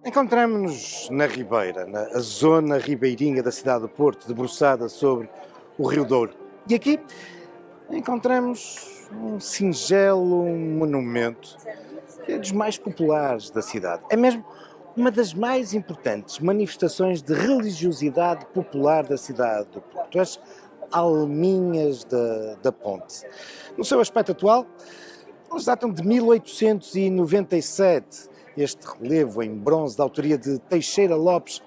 Encontramos-nos na Ribeira, na zona ribeirinha da cidade do Porto, debruçada sobre o Rio Douro. E aqui encontramos um singelo monumento que é dos mais populares da cidade. É mesmo uma das mais importantes manifestações de religiosidade popular da cidade do Porto, as Alminhas da Ponte. No seu aspecto atual, elas datam de 1897, este relevo em bronze da autoria de Teixeira Lopes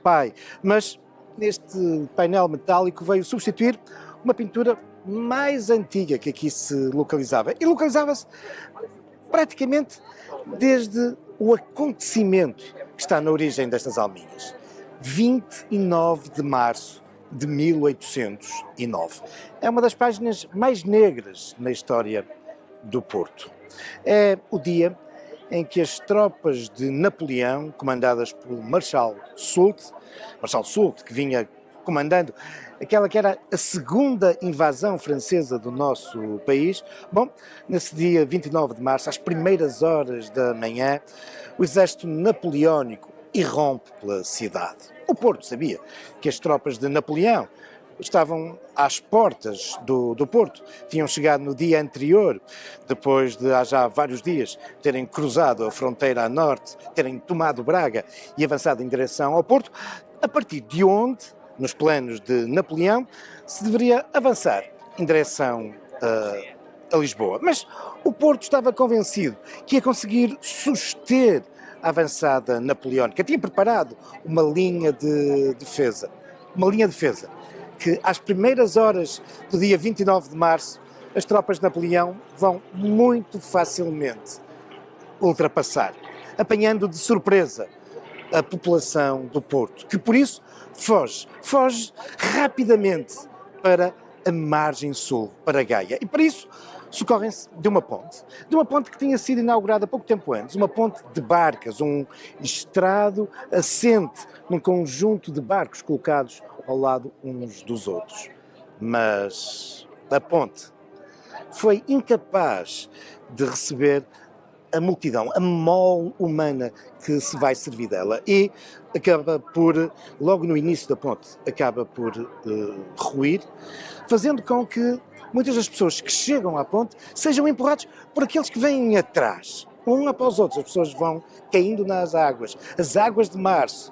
Pai, mas neste painel metálico veio substituir uma pintura mais antiga que aqui se localizava. E localizava-se praticamente desde o acontecimento que está na origem destas alminhas. 29 de março de 1809. É uma das páginas mais negras na história do Porto. É o dia em que as tropas de Napoleão, comandadas pelo Marshal Soult, que vinha comandando aquela que era a segunda invasão francesa do nosso país. Bom, nesse dia 29 de março, às primeiras horas da manhã, o exército napoleónico irrompe pela cidade. O Porto sabia que as tropas de Napoleão estavam às portas do Porto, tinham chegado no dia anterior, depois de há já vários dias terem cruzado a fronteira a norte, terem tomado Braga e avançado em direção ao Porto, a partir de onde, nos planos de Napoleão, se deveria avançar em direção a Lisboa. Mas o Porto estava convencido que ia conseguir suster a avançada napoleónica, tinha preparado uma linha de defesa, que às primeiras horas do dia 29 de março, as tropas de Napoleão vão muito facilmente ultrapassar, apanhando de surpresa a população do Porto, que por isso foge rapidamente para a margem sul, para Gaia. E para isso socorrem-se de uma ponte que tinha sido inaugurada há pouco tempo antes, uma ponte de barcas, um estrado assente num conjunto de barcos colocados ao lado uns dos outros. Mas a ponte foi incapaz de receber a multidão, a mole humana que se vai servir dela e acaba por, logo no início da ponte, acaba por ruir, fazendo com que muitas das pessoas que chegam à ponte sejam empurrados por aqueles que vêm atrás. Um após os outros, as pessoas vão caindo nas águas, as águas de março,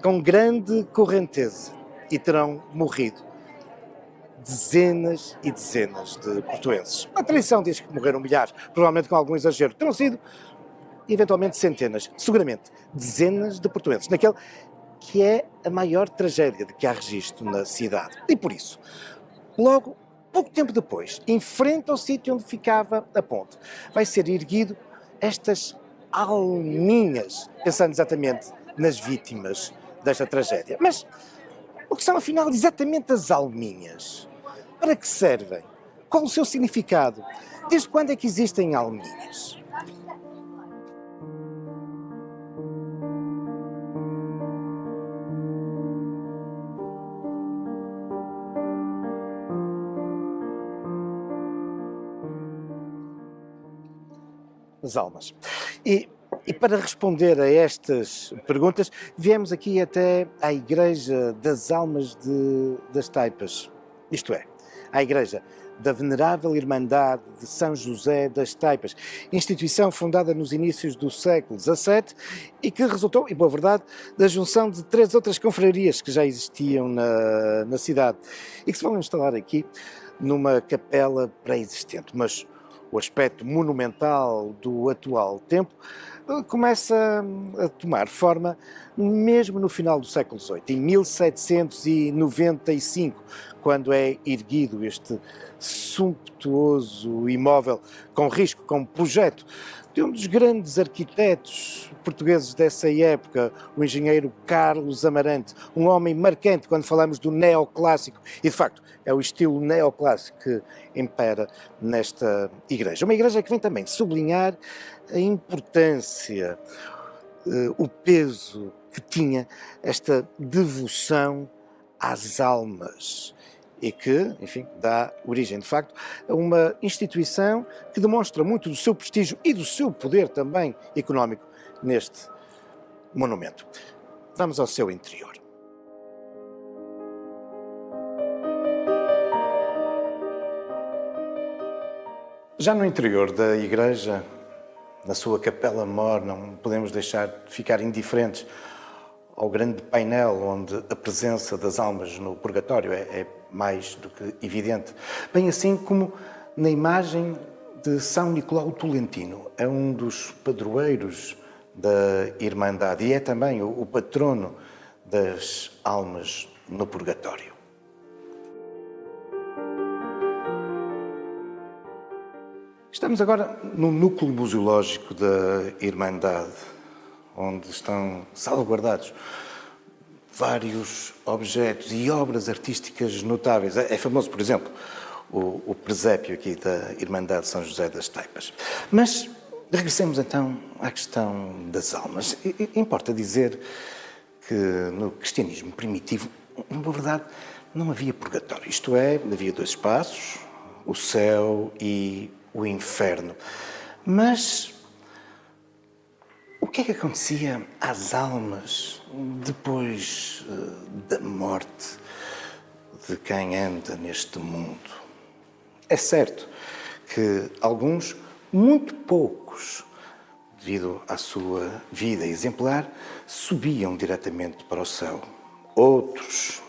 com grande correnteza, e terão morrido dezenas e dezenas de portuenses. A tradição diz que morreram milhares, provavelmente com algum exagero. Terão sido, eventualmente, centenas, seguramente, dezenas de portuenses, naquele que é a maior tragédia de que há registro na cidade. E por isso, logo, pouco tempo depois, em frente ao sítio onde ficava a ponte, vai ser erguido estas alminhas, pensando exatamente nas vítimas desta tragédia. Mas o que são, afinal, exatamente as alminhas? Para que servem? Qual o seu significado? Desde quando é que existem alminhas? As almas. E para responder a estas perguntas, viemos aqui até à Igreja das Almas das Taipas, isto é, à Igreja da Venerável Irmandade de São José das Taipas, instituição fundada nos inícios do século XVII e que resultou, em boa verdade, da junção de 3 outras confrarias que já existiam na cidade e que se vão instalar aqui numa capela pré-existente, mas o aspecto monumental do atual templo começa a tomar forma mesmo no final do século XVIII, em 1795, quando é erguido este sumptuoso imóvel com risco, com projeto de um dos grandes arquitetos portugueses dessa época, o engenheiro Carlos Amarante, um homem marcante quando falamos do neoclássico, e de facto é o estilo neoclássico que impera nesta igreja. Uma igreja que vem também sublinhar a importância, o peso que tinha esta devoção às almas e que, enfim, dá origem, de facto, a uma instituição que demonstra muito do seu prestígio e do seu poder também económico neste monumento. Vamos ao seu interior. Já no interior da igreja, na sua capela mor, não podemos deixar de ficar indiferentes ao grande painel onde a presença das almas no purgatório é mais do que evidente. Bem assim como na imagem de São Nicolau Tolentino, é um dos padroeiros da Irmandade e é também o patrono das almas no purgatório. Estamos agora no núcleo museológico da Irmandade, onde estão salvaguardados vários objetos e obras artísticas notáveis. É famoso, por exemplo, o presépio aqui da Irmandade de São José das Taipas. Mas regressemos então à questão das almas. Importa dizer que no cristianismo primitivo, na verdade, não havia purgatório. Isto é, havia dois espaços, o céu e o inferno. Mas o que é que acontecia às almas depois da morte de quem anda neste mundo? É certo que alguns, muito poucos, devido à sua vida exemplar, subiam diretamente para o céu. Outros,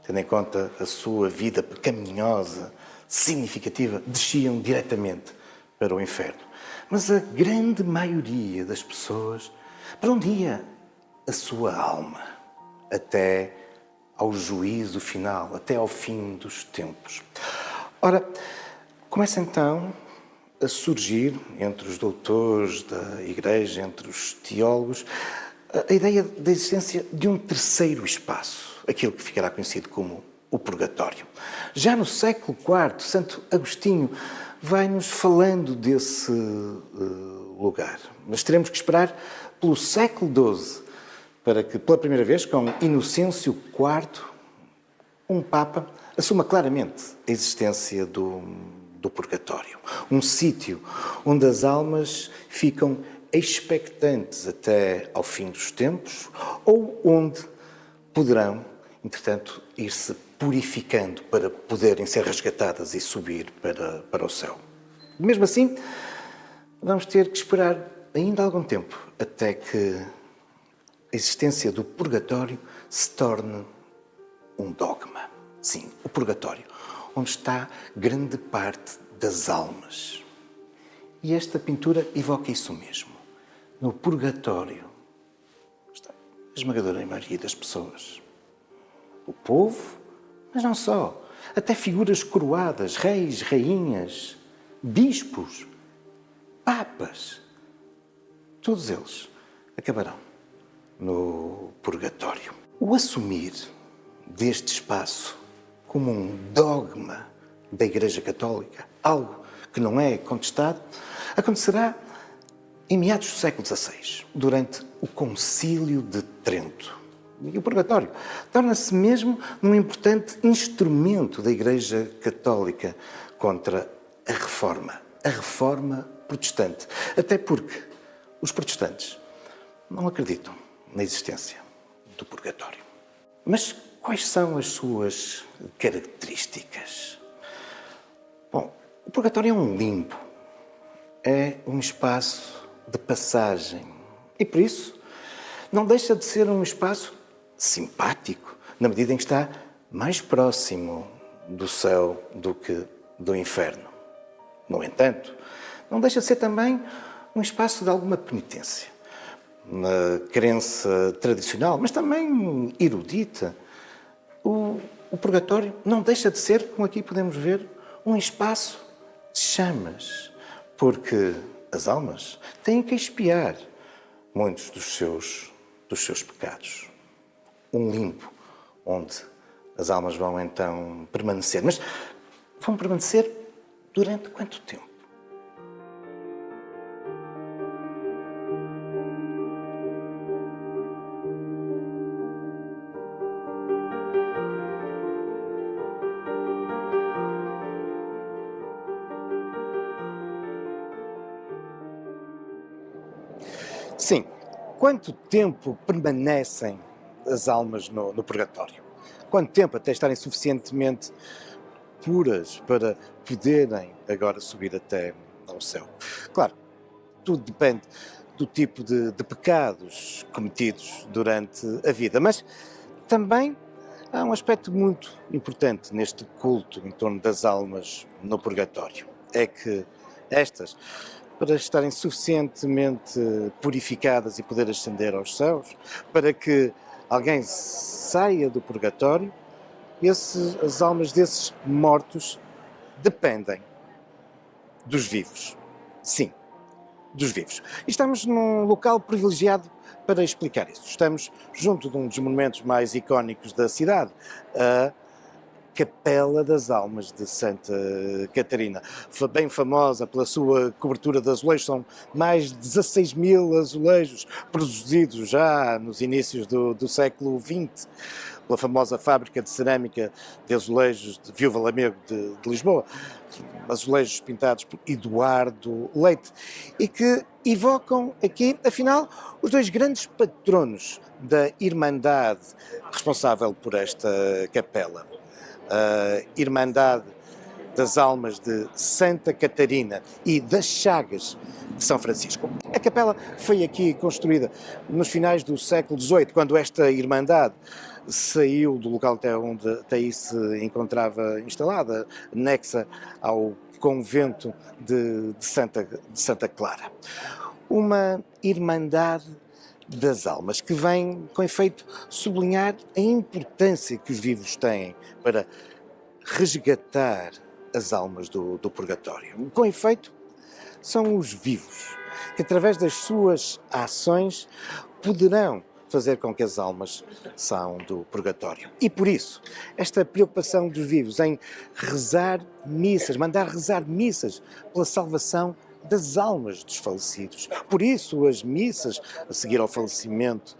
tendo em conta a sua vida pecaminosa, significativa, desciam diretamente para o inferno. Mas a grande maioria das pessoas, para onde ia a sua alma? Até ao juízo final, até ao fim dos tempos. Ora, começa então a surgir entre os doutores da Igreja, entre os teólogos, a ideia da existência de um terceiro espaço, aquilo que ficará conhecido como o purgatório. Já no século IV, Santo Agostinho vai-nos falando desse lugar. Mas teremos que esperar pelo século XII para que, pela primeira vez, com Inocêncio IV, um Papa assuma claramente a existência do purgatório. Um sítio onde as almas ficam expectantes até ao fim dos tempos ou onde poderão, entretanto, ir-se purificando para poderem ser resgatadas e subir para o céu. Mesmo assim, vamos ter que esperar ainda algum tempo até que a existência do purgatório se torne um dogma. Sim, o purgatório, onde está grande parte das almas. E esta pintura evoca isso mesmo. No purgatório está a esmagadora maioria das pessoas. O povo, mas não só. Até figuras coroadas, reis, rainhas, bispos, papas. Todos eles acabarão no purgatório. O assumir deste espaço como um dogma da Igreja Católica, algo que não é contestado, acontecerá em meados do século XVI, durante o Concílio de Trento. E o purgatório torna-se mesmo um importante instrumento da Igreja Católica contra a Reforma protestante. Até porque os protestantes não acreditam na existência do purgatório. Mas quais são as suas características? Bom, o purgatório é um limbo, é um espaço de passagem e, por isso, não deixa de ser um espaço simpático, na medida em que está mais próximo do céu do que do inferno. No entanto, não deixa de ser também um espaço de alguma penitência. Na crença tradicional, mas também erudita, o purgatório não deixa de ser, como aqui podemos ver, um espaço de chamas, porque as almas têm que expiar muitos dos seus pecados. Um limbo onde as almas vão então permanecer. Mas vão permanecer durante quanto tempo? Sim. Quanto tempo permanecem as almas no purgatório? Quanto tempo até estarem suficientemente puras para poderem agora subir até ao céu? Claro, tudo depende do tipo de pecados cometidos durante a vida, mas também há um aspecto muito importante neste culto em torno das almas no purgatório. É que estas, para estarem suficientemente purificadas e poder ascender aos céus, para que alguém saia do purgatório, as almas desses mortos dependem dos vivos. Sim, dos vivos. E estamos num local privilegiado para explicar isso. Estamos junto de um dos monumentos mais icónicos da cidade, a Capela das Almas de Santa Catarina, bem famosa pela sua cobertura de azulejos. São mais de 16 mil azulejos produzidos já nos inícios do século XX, pela famosa fábrica de cerâmica de azulejos de Viúva Lamego de Lisboa, azulejos pintados por Eduardo Leite, e que evocam aqui, afinal, os dois grandes patronos da Irmandade responsável por esta capela. A Irmandade das Almas de Santa Catarina e das Chagas de São Francisco. A capela foi aqui construída nos finais do século XVIII, quando esta Irmandade saiu do local até onde até aí se encontrava instalada, anexa ao convento de Santa Clara. Uma Irmandade das almas, que vem com efeito sublinhar a importância que os vivos têm para resgatar as almas do purgatório. Com efeito, são os vivos que, através das suas ações, poderão fazer com que as almas saiam do purgatório. E por isso, esta preocupação dos vivos em rezar missas, mandar rezar missas pela salvação das almas dos falecidos. Por isso, as missas, a seguir ao falecimento,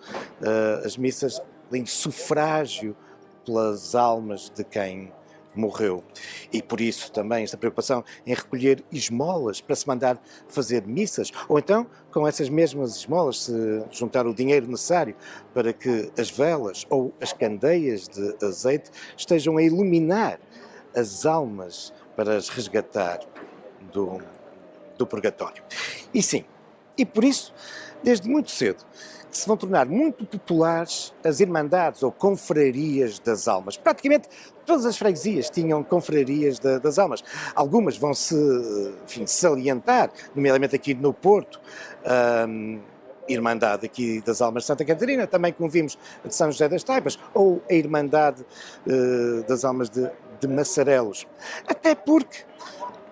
as missas em sufrágio pelas almas de quem morreu. E por isso também esta preocupação em recolher esmolas para se mandar fazer missas, ou então, com essas mesmas esmolas, se juntar o dinheiro necessário para que as velas ou as candeias de azeite estejam a iluminar as almas para as resgatar do purgatório. E sim, e por isso, desde muito cedo, que se vão tornar muito populares as irmandades ou confrarias das almas. Praticamente todas as freguesias tinham confrarias das almas. Algumas vão se, enfim, salientar, nomeadamente aqui no Porto, Irmandade aqui das Almas de Santa Catarina, também como vimos a de São José das Taipas, ou a Irmandade das Almas de Massarelos. Até porque,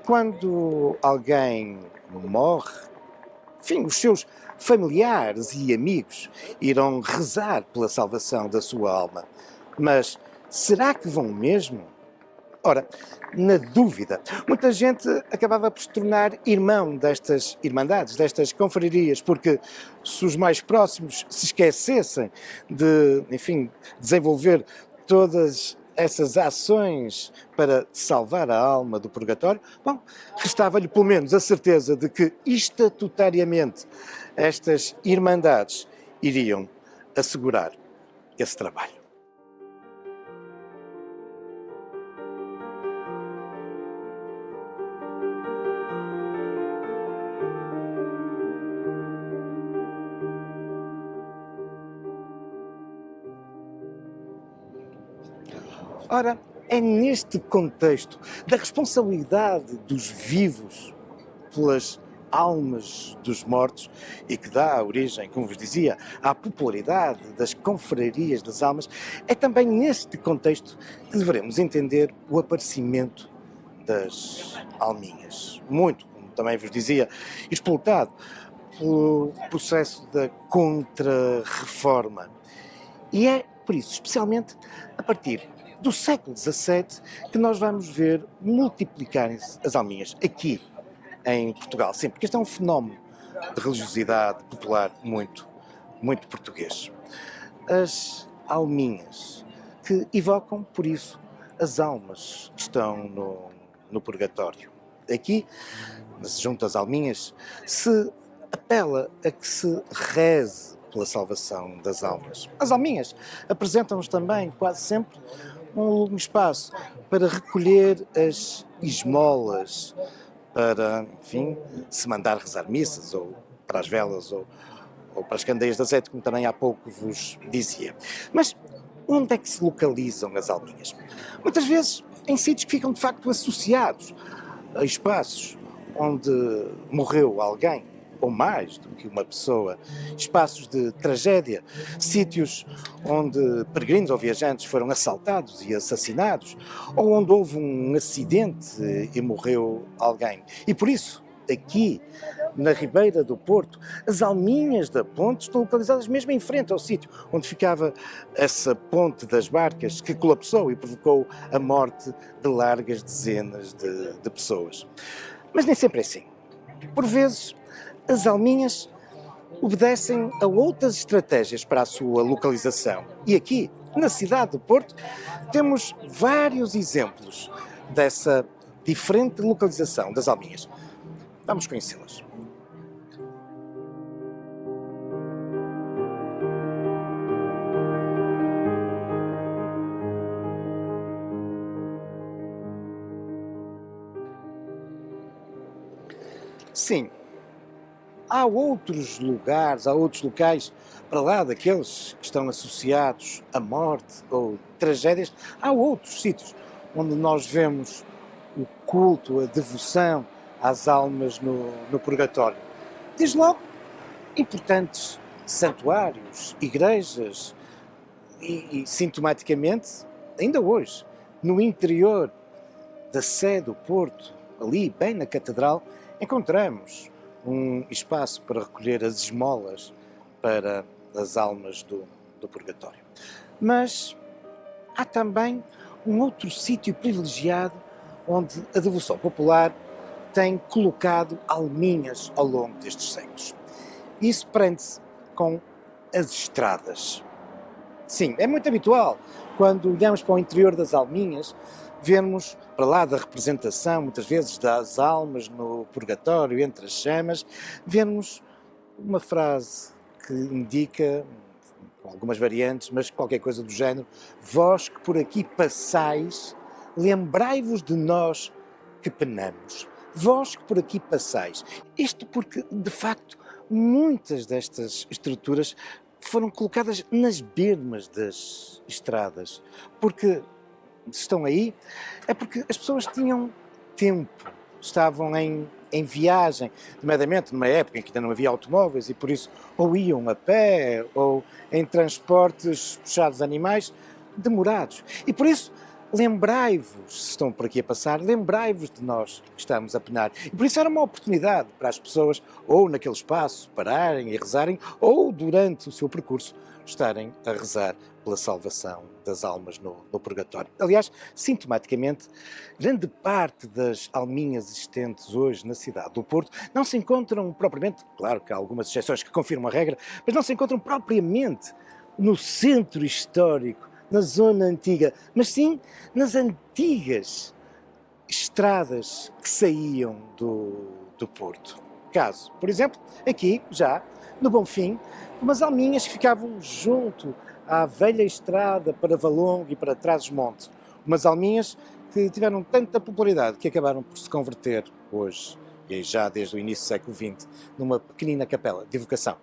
quando alguém morre, enfim, os seus familiares e amigos irão rezar pela salvação da sua alma. Mas será que vão mesmo? Ora, na dúvida, muita gente acabava por se tornar irmão destas irmandades, destas confrarias, porque se os mais próximos se esquecessem de, enfim, desenvolver todas essas ações para salvar a alma do purgatório, bom, restava-lhe pelo menos a certeza de que estatutariamente estas irmandades iriam assegurar esse trabalho. Ora, é neste contexto da responsabilidade dos vivos pelas almas dos mortos e que dá origem, como vos dizia, à popularidade das confrarias das almas, é também neste contexto que devemos entender o aparecimento das alminhas. Muito, como também vos dizia, explotado pelo processo da Contra-Reforma. E é por isso, especialmente a partir do século XVII, que nós vamos ver multiplicarem-se as alminhas aqui em Portugal. Sim, porque este é um fenómeno de religiosidade popular muito português. As alminhas, que evocam, por isso, as almas que estão no purgatório. Aqui, junto às alminhas, se apela a que se reze pela salvação das almas. As alminhas apresentam-nos também, quase sempre, um espaço para recolher as esmolas, para, enfim, se mandar rezar missas, ou para as velas, ou para as candeias de azeite, como também há pouco vos dizia. Mas onde é que se localizam as alminhas? Muitas vezes em sítios que ficam de facto associados a espaços onde morreu alguém, ou mais do que uma pessoa, espaços de tragédia, sítios onde peregrinos ou viajantes foram assaltados e assassinados, ou onde houve um acidente e morreu alguém. E por isso, aqui, na Ribeira do Porto, as alminhas da ponte estão localizadas mesmo em frente ao sítio onde ficava essa ponte das barcas que colapsou e provocou a morte de largas dezenas de pessoas. Mas nem sempre é assim. Por vezes, as alminhas obedecem a outras estratégias para a sua localização. E aqui, na cidade do Porto, temos vários exemplos dessa diferente localização das alminhas. Vamos conhecê-las. Sim, há outros lugares, há outros locais, para lá daqueles que estão associados à morte ou tragédias, há outros sítios onde nós vemos o culto, a devoção às almas no purgatório. Desde logo, importantes santuários, igrejas e sintomaticamente, ainda hoje, no interior da sé do Porto, ali bem na Catedral, encontramos um espaço para recolher as esmolas para as almas do purgatório. Mas há também um outro sítio privilegiado onde a devoção popular tem colocado alminhas ao longo destes séculos. Isso prende-se com as estradas. Sim, é muito habitual, quando olhamos para o interior das alminhas, vermos para lá da representação, muitas vezes, das almas no purgatório, entre as chamas, vermos uma frase que indica, com algumas variantes, mas qualquer coisa do género: vós que por aqui passais, lembrai-vos de nós que penamos. Vós que por aqui passais. Isto porque, de facto, muitas destas estruturas foram colocadas nas bermas das estradas, porque se estão aí, é porque as pessoas tinham tempo, estavam em viagem, nomeadamente numa época em que ainda não havia automóveis e por isso ou iam a pé ou em transportes puxados a animais demorados. E por isso, lembrai-vos, se estão por aqui a passar, lembrai-vos de nós que estamos a penar. E por isso era uma oportunidade para as pessoas, ou naquele espaço, pararem e rezarem, ou durante o seu percurso, estarem a rezar pela salvação das almas no purgatório. Aliás, sintomaticamente, grande parte das alminhas existentes hoje na cidade do Porto não se encontram propriamente, claro que há algumas exceções que confirmam a regra, mas não se encontram propriamente no centro histórico, na zona antiga, mas sim nas antigas estradas que saíam do Porto. Caso, por exemplo, aqui, já, no Bonfim, umas alminhas que ficavam junto à velha estrada para Valongo e para Trás-os-Montes. Umas alminhas que tiveram tanta popularidade que acabaram por se converter hoje, e já desde o início do século XX, numa pequenina capela de evocação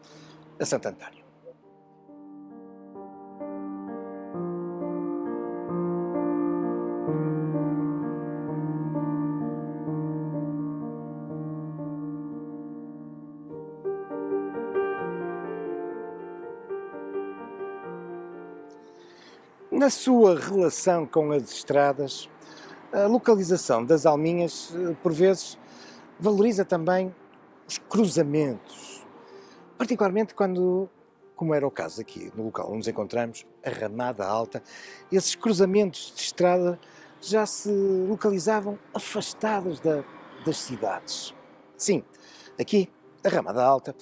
a Santo António. Na sua relação com as estradas, a localização das alminhas, por vezes, valoriza também os cruzamentos, particularmente quando, como era o caso aqui no local onde nos encontramos, a Ramada Alta, esses cruzamentos de estrada já se localizavam afastados das cidades. Sim, aqui, a Ramada Alta,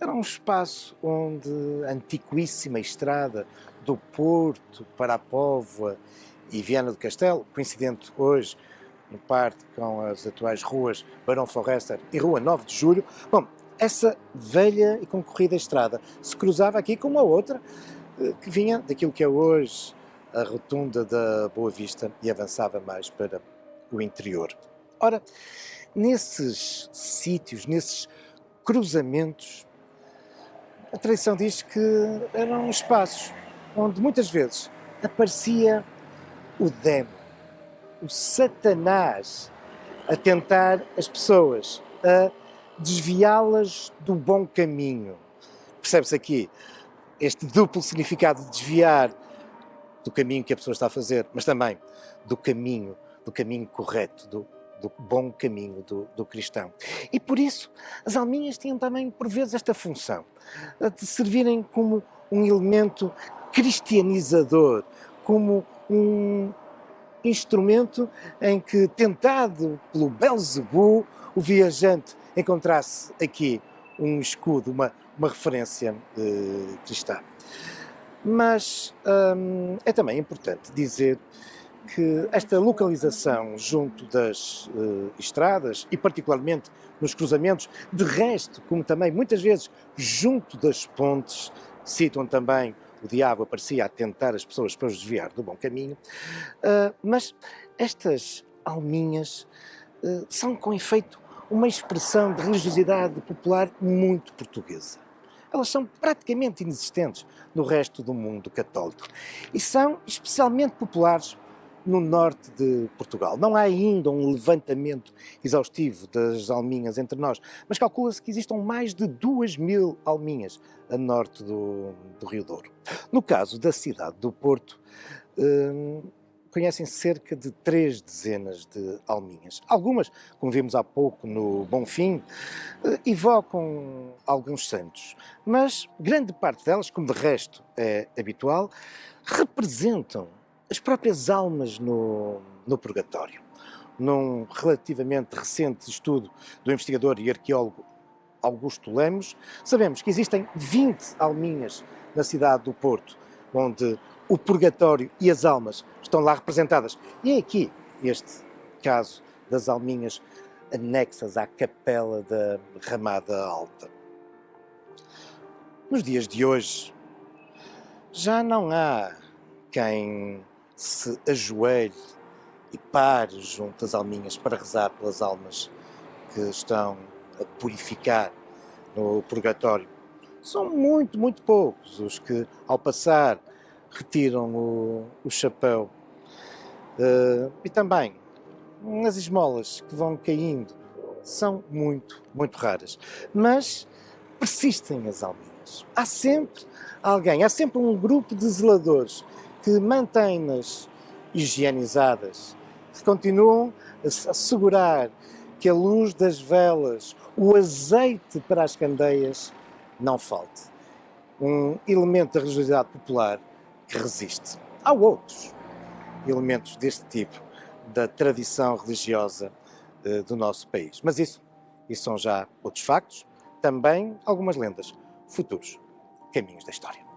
era um espaço onde a antiquíssima estrada do Porto para a Póvoa e Viana do Castelo, coincidente hoje em parte com as atuais ruas Barão Forrester e Rua 9 de Julho, bom, essa velha e concorrida estrada se cruzava aqui com uma outra que vinha daquilo que é hoje a rotunda da Boa Vista e avançava mais para o interior. Ora, nesses sítios, nesses cruzamentos, a tradição diz que eram espaços onde muitas vezes aparecia o demo, o Satanás, a tentar as pessoas, a desviá-las do bom caminho. Percebe-se aqui este duplo significado de desviar do caminho que a pessoa está a fazer, mas também do caminho correto, do bom caminho do cristão. E por isso as alminhas tinham também, por vezes, esta função de servirem como um elemento cristianizador, como um instrumento em que, tentado pelo Belzebu, o viajante encontrasse aqui um escudo, uma referência cristã. Mas é também importante dizer que esta localização junto das estradas e particularmente nos cruzamentos, de resto, como também muitas vezes junto das pontes, citam também o diabo aparecia a tentar as pessoas para os desviar do bom caminho, mas estas alminhas são com efeito uma expressão de religiosidade popular muito portuguesa. Elas são praticamente inexistentes no resto do mundo católico e são especialmente populares no norte de Portugal. Não há ainda um levantamento exaustivo das alminhas entre nós, mas calcula-se que existam mais de 2000 alminhas a norte do Rio Douro. No caso da cidade do Porto, conhecem cerca de 3 dezenas de alminhas. Algumas, como vimos há pouco no Bonfim, evocam alguns santos, mas grande parte delas, como de resto é habitual, representam as próprias almas no purgatório. Num relativamente recente estudo do investigador e arqueólogo Augusto Lemos, sabemos que existem 20 alminhas na cidade do Porto, onde o purgatório e as almas estão lá representadas. E é aqui este caso das alminhas anexas à capela da Ramada Alta. Nos dias de hoje, já não há quem se ajoelhe e pare junto às alminhas para rezar pelas almas que estão a purificar no purgatório. São muito, muito poucos os que, ao passar, retiram o chapéu. E também, as esmolas que vão caindo são muito, muito raras. Mas persistem as alminhas. Há sempre alguém, há sempre um grupo de zeladores que mantém-nas higienizadas, que continuam a assegurar que a luz das velas, o azeite para as candeias, não falte. Um elemento da religiosidade popular que resiste. Há outros elementos deste tipo da tradição religiosa do nosso país. Mas isso são já outros factos, também algumas lendas, futuros caminhos da história.